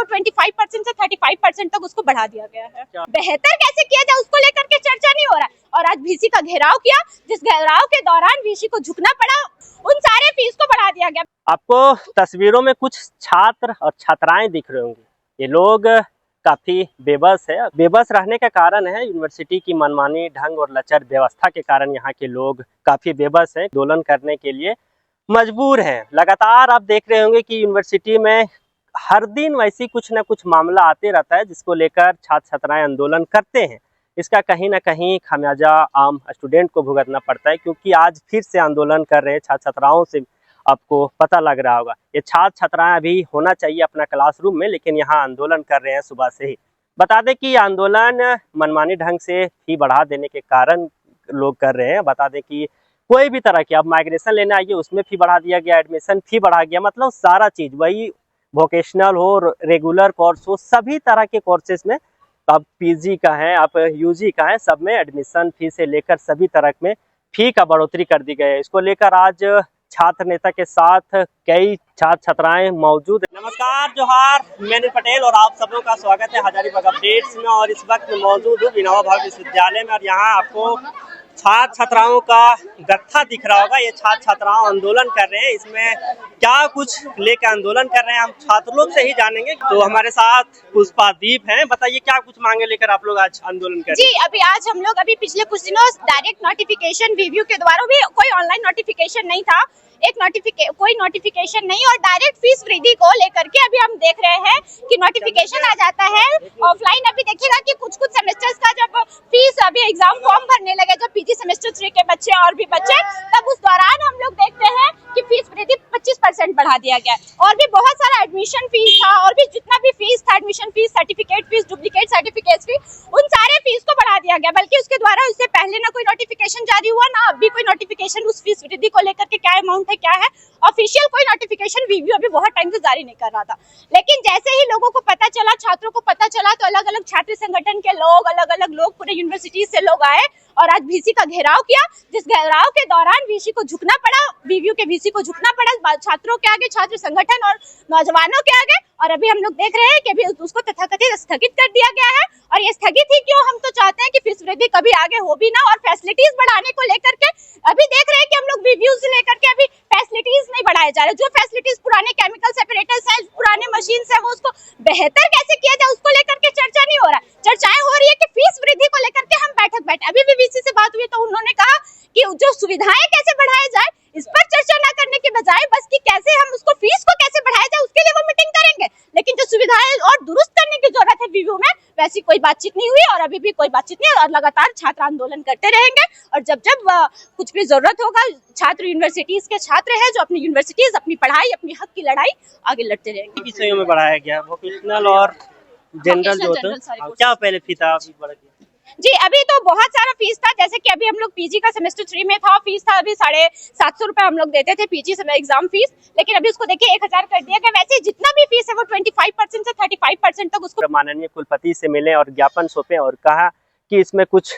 वो 25% से 35% तक उसको बढ़ा दिया गया है। बेहतर कैसे किया जाए उसको लेकर के चर्चा नहीं हो रहा है। और आज वीसी का घेराव किया, जिस घेराव के दौरान वीसी को झुकना पड़ा, उन सारे फीस को बढ़ा दिया गया। आपको तस्वीरों में कुछ छात्र और छात्राएं दिख रहे होंगे। ये लोग काफी बेबस है। बेबस रहने का कारण है यूनिवर्सिटी की मनमानी ढंग और लचर व्यवस्था के कारण यहाँ के लोग काफी बेबस हैं, आंदोलन करने के लिए मजबूर हैं। लगातार आप देख रहे होंगे कि यूनिवर्सिटी में हर दिन वैसी कुछ न कुछ मामला आते रहता है जिसको लेकर छात्र छात्राएं आंदोलन करते हैं। इसका कहीं ना कहीं खामियाजा आम स्टूडेंट को भुगतना पड़ता है, क्योंकि आज फिर से आंदोलन कर रहे हैं छात्र छात्राओं से आपको पता लग रहा होगा। ये छात्र छात्राएं अभी होना चाहिए अपना क्लासरूम में, लेकिन यहाँ आंदोलन कर रहे हैं सुबह से ही। बता दें कि आंदोलन मनमानी ढंग से फी बढ़ा देने के कारण लोग कर रहे हैं। बता दें कि कोई भी तरह की, अब माइग्रेशन लेने आइए उसमें फी बढ़ा दिया गया, एडमिशन फी बढ़ा गया, मतलब सारा चीज़, वही वोकेशनल हो, रेगुलर कोर्स हो, सभी तरह के कोर्सेज में, आप पीजी का है, आप यूजी का है, सब में एडमिशन फी से लेकर सभी तरह में फी का बढ़ोतरी कर दी गई है। इसको लेकर आज छात्र नेता के साथ कई छात्र छात्राएं मौजूद हैं। नमस्कार, जोहार, मैं अनिल पटेल और आप सबों का स्वागत है हजारीबाग अपडेट्स में। और इस वक्त मौजूद हूँ विनोबा भावे विश्वविद्यालय में, और यहाँ आपको छात्र छात्राओं का गत्था दिख रहा होगा। ये छात्र छात्राओं आंदोलन कर रहे हैं। इसमें क्या कुछ लेकर आंदोलन कर रहे हैं हम छात्र लोग से ही जानेंगे। तो हमारे साथ पुष्पादीप हैं। बताइए क्या कुछ मांगे लेकर आप लोग आज आंदोलन कर रहे हैं? जी, अभी आज हम लोग पिछले कुछ दिनों डायरेक्ट नोटिफिकेशन रिव्यू के द्वारा, भी कोई ऑनलाइन नोटिफिकेशन नहीं था, कोई नोटिफिकेशन नहीं, और डायरेक्ट फीस वृद्धि को लेकर के अभी हम देख रहे हैं कि नोटिफिकेशन आ जाता है ऑफलाइन। अभी देखिएगा कि कुछ सेमेस्टर्स का जब फीस, अभी एग्जाम फॉर्म भरने लगे जब पीजी सेमेस्टर 3 के बच्चे और भी बच्चे, तब उस दौरान हम लोग देखते हैं कि फीस वृद्धि 25% बढ़ा दिया गया। और भी बहुत सारा एडमिशन फीस था, और भी जितना भी फीस था, admission fees, certificate fees, duplicate certificate fees, उन सारे फीस को बढ़ा दिया गया। बल्कि उसके द्वारा उससे पहले ना कोई नोटिफिकेशन जारी हुआ, ना अभी कोई नोटिफिकेशन उस फीस वृद्धि को लेकर के क्या अमाउंट है, क्या है, ऑफिशियल कोई नोटिफिकेशन रिव्यू अभी बहुत टाइम से जारी नहीं कर रहा था। लेकिन जैसे ही लोगों को पता चला, छात्रों को पता चला, तो अलग अलग छात्र संगठन के लोग, अलग अलग लोग, पूरे यूनिवर्सिटी से लोग आए और आज वीसी का घेराव किया, जिस घेराव के दौरान वीसी को झुकना पड़ा, वीवीयू के वीसी को झुकना पड़ा छात्रों के आगे, छात्र संगठन और नौजवानों के आगे। और अभी हम लोग देख रहे हैं कि अभी उसको तथाकथित स्थगित कर दिया गया है। और ये स्थगित ही क्यों, हम तो चाहते हैं कि फीस वृद्धि कभी आगे हो भी ना, और फैसिलिटीज बढ़ाने को लेकर के अभी देख रहे हैं कि हम लोग रिव्यू से लेकर के अभी फैसिलिटीज नहीं बढ़ाए जा रहे। जो फैसिलिटीज पुराने केमिकल सेपरेटर्स हैं, पुराने मशीन है, वो उसको बेहतर कैसे किया जाए उसको लेकर के चर्चा नहीं हो रहा है। चर्चाएं हो रही है कि फीस वृद्धि को लेकर के हम बैठक बैठे। अभी भी वीसी से बात हुई तो उन्होंने कहा कि जो सुविधाएं कैसे बढ़ाई जाए, इस पर चर्चा न करने के बजाय बस कि कैसे हम उसको फीस को कैसे बढ़ाया जाए, उसके लिए वो मीटिंग करेंगे। लेकिन जो सुविधाएं और दुरुस्त करने की जरूरत है वीवीयू में, वैसी कोई बातचीत नहीं हुई, और अभी भी कोई बातचीत नहीं है। और लगातार छात्र आंदोलन करते रहेंगे, और जब जब कुछ भी जरूरत होगा, छात्र यूनिवर्सिटीज के छात्र है जो अपनी यूनिवर्सिटीज, अपनी पढ़ाई, अपनी हक की लड़ाई आगे लड़ते रहेंगे। किस विषयों में बढ़ाया गया? वोकेशनल और जनरल जो होता है, क्या पहले फी था? जी, अभी तो बहुत सारा फीस था। जैसे कि अभी हम लोग पीजी का सेमेस्टर 3 में था, फीस था अभी 750 रुपए हम लोग देते थे पीजी समय एग्जाम फीस, लेकिन अभी उसको देखिए 1000 कर दिया गया। वैसे जितना भी फीस है वो 25% से 35% तक उसको। माननीय कुलपति से मिले और ज्ञापन सौंपे और कहा कि इसमें कुछ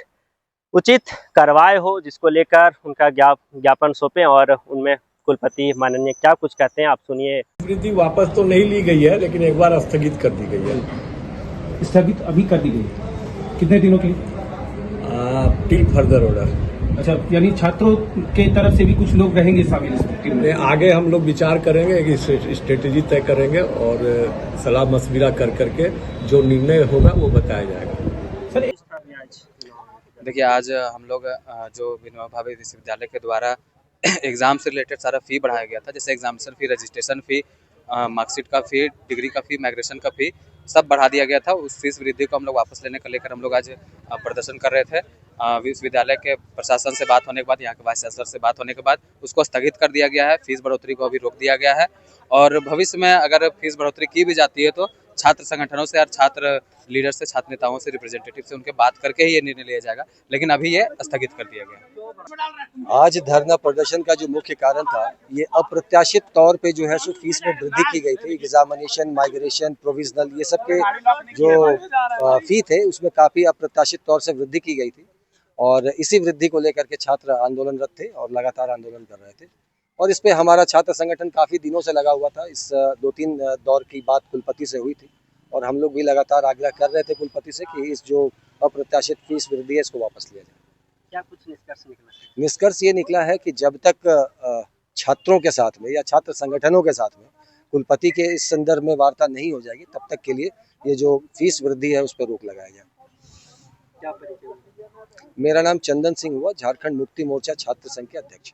उचित कार्रवाई हो, जिसको लेकर उनका ज्ञापन सौंपे, और उनमें कुलपति माननीय क्या कुछ कहते हैं आप सुनिए। वृद्धि वापस तो नहीं ली गई है, लेकिन एक बार स्थगित कर दी गई है। स्थगित अभी कर दी गई, कितने दिनों के लिए? Till further order. अच्छा, यानी छात्रों के तरफ से भी कुछ लोग रहेंगे शामिल? आगे हम लोग विचार करेंगे, एक स्ट्रेटेजी तय करेंगे और सलाह मशविरा कर करके जो निर्णय होगा वो बताया जाएगा। सर, देखिए, आज हम लोग जो विनोबा भावे विश्वविद्यालय के द्वारा एग्जाम से रिलेटेड सारा फी बढ़ाया गया था, जैसे एग्जामिनेशन फी, रजिस्ट्रेशन फी, मार्कशीट का फी, डिग्री का फी, माइग्रेशन का फी, सब बढ़ा दिया गया था। उस फीस वृद्धि को हम लोग वापस लेने को लेकर हम लोग आज प्रदर्शन कर रहे थे। विश्वविद्यालय के प्रशासन से बात होने के बाद, यहाँ के वाइस चांसलर से बात होने के बाद उसको स्थगित कर दिया गया है। फीस बढ़ोतरी को अभी रोक दिया गया है, और भविष्य में अगर फीस बढ़ोतरी की भी जाती है तो छात्र संगठनों से और छात्र लीडर से, छात्र नेताओं से, रिप्रेजेंटेटिव से उनके बात करके ही ये निर्णय लिया जाएगा, लेकिन अभी ये स्थगित कर दिया गया। आज धरना प्रदर्शन का जो मुख्य कारण था, ये अप्रत्याशित तौर पे जो है सो फीस में वृद्धि की गई थी। एग्जामिनेशन, माइग्रेशन, प्रोविजनल, ये सब के जो फी थे उसमें काफ़ी अप्रत्याशित तौर से वृद्धि की गई थी, और इसी वृद्धि को लेकर के छात्र आंदोलनरत थे और लगातार आंदोलन कर रहे थे। और इस पे हमारा छात्र संगठन काफ़ी दिनों से लगा हुआ था। इस 2-3 दौर की बात कुलपति से हुई थी, और हम लोग भी लगातार आग्रह कर रहे थे कुलपति से कि इस जो अप्रत्याशित फीस वृद्धि है इसको वापस लिया जाए। क्या कुछ निष्कर्ष निकला? निष्कर्ष ये निकला है कि जब तक छात्रों के साथ में या छात्र संगठनों के साथ में कुलपति के इस संदर्भ में वार्ता नहीं हो जाएगी, तब तक के लिए ये जो फीस वृद्धि है उस पर रोक लगाया जाए। क्या परिचय? मेरा नाम चंदन सिंह हुआ, झारखंड मुक्ति मोर्चा छात्र संघ के अध्यक्ष।